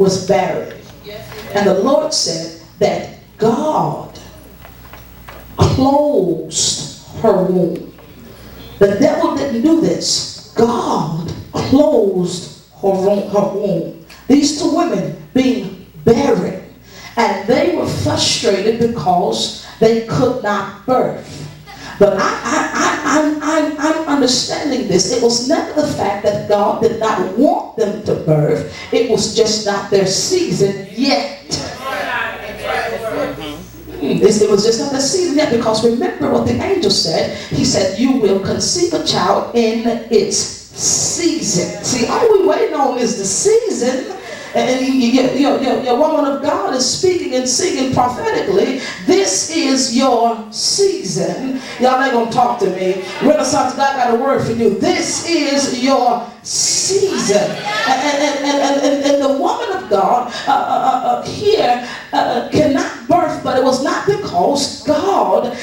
was buried. And the Lord said that God closed her womb. The devil didn't do this. God closed her womb. These two women being buried, and they were frustrated because they could not birth. But I'm understanding this. It was never the fact that God did not want them to birth. It was just not their season yet. It was just not the season yet, because remember what the angel said. He said, you will conceive a child in its season. See, all we waiting on is the season. And your woman of God is speaking and singing prophetically. This is your season. Y'all ain't gonna talk to me. Renaissance God got a word for you. This is your season. And the woman of God here cannot birth, but it was not because God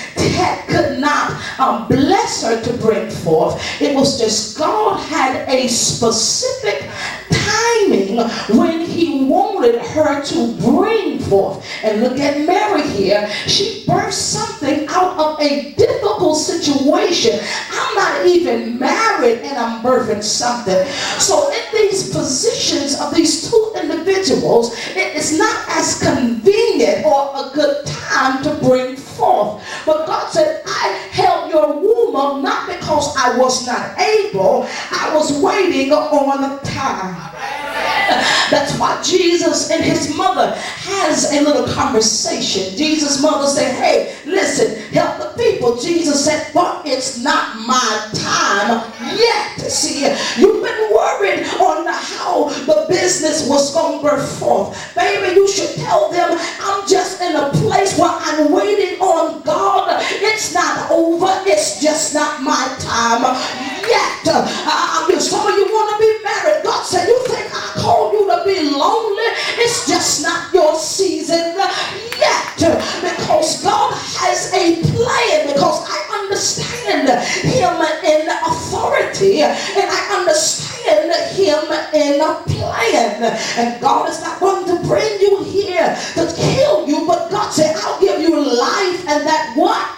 could not bless her to bring forth. It was just God had a specific timing when he wanted her to bring forth. And look at Mary here. She birthed something out of a difficult situation. I'm not even married and I'm birthing something. So in these positions of these two individuals, it is not as convenient or a good time to bring forth. But God said, I held your womb up not because I was not able. I was waiting on the time. That's why Jesus and his mother has a little conversation. Jesus' mother said, hey, listen, help the people. Jesus said, but it's not my time yet. See, you've been worried on how the business was going to birth forth. Baby, you should tell them, I'm just in a place where I'm waiting on God. It's not over. It's just not my time yet. Some of you want to be married. God said, you think I called you to be lonely? It's just not your season yet. Because God has a plan. Because I understand him in authority. And I understand him in a plan. And God is not going to bring you here to kill you. But God said, I'll give you life, and that what?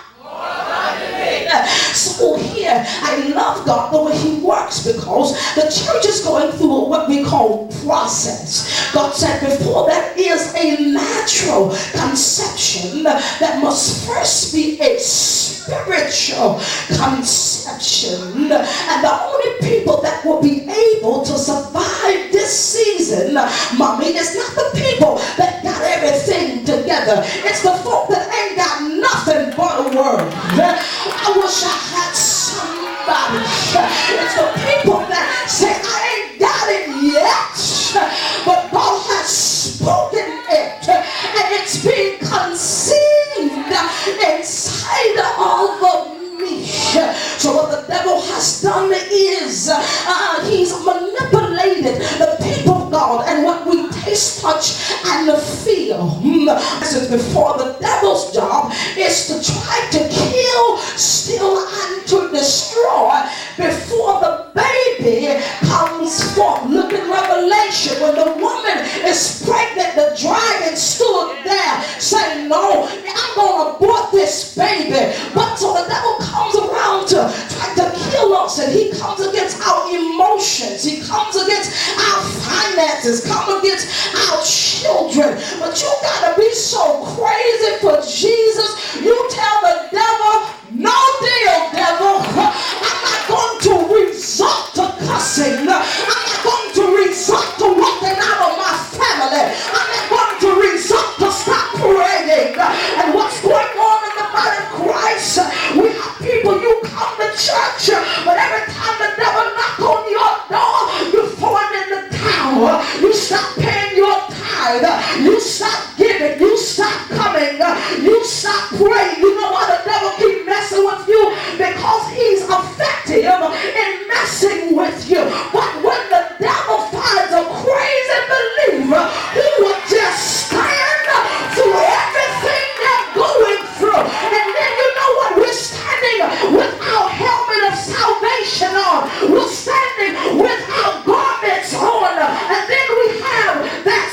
So here, I love God the way he works, because the church is going through what we call process. God said before there is a natural conception, that must first be a spiritual conception. And the only people that will be able to survive this season, mommy, is not the people that got everything together. It's the folk that ain't got nothing but a word. I wish I had somebody. It's the people that say, I ain't got it yet, but God has spoken it, and it's being conceived inside of me. So what the devil has done is he's manipulated the people of God and what we taste, touch, and feel. Since before, the devil's job is to try to kill, steal, and to destroy before the baby comes forth. Look at Revelation. When the woman is pregnant, the dragon stood there saying, no, I'm going to abort this baby. But so the devil comes around to try to kill us, and he comes against our emotions, he comes against our finances, comes against our children. But you got to be so crazy for Jesus. You tell the devil, no deal, devil. I'm not going to resort to cussing. I'm not going to resort to walking out of my family. I'm not going to resort to stop praying. And what's going on in the body of Christ? We have people, you come to church, but every time the devil knocks on your door, you throw it in the towel. You stop paying your tithe. You stop giving. You stop coming. You stop praying. You know why the devil keep messing with you? Because he's effective in messing with you. But when the devil finds a crazy believer who will just stand through everything they're going through, and then you know what? We're standing with our helmet of salvation on. We're standing with our garments on, and then we have that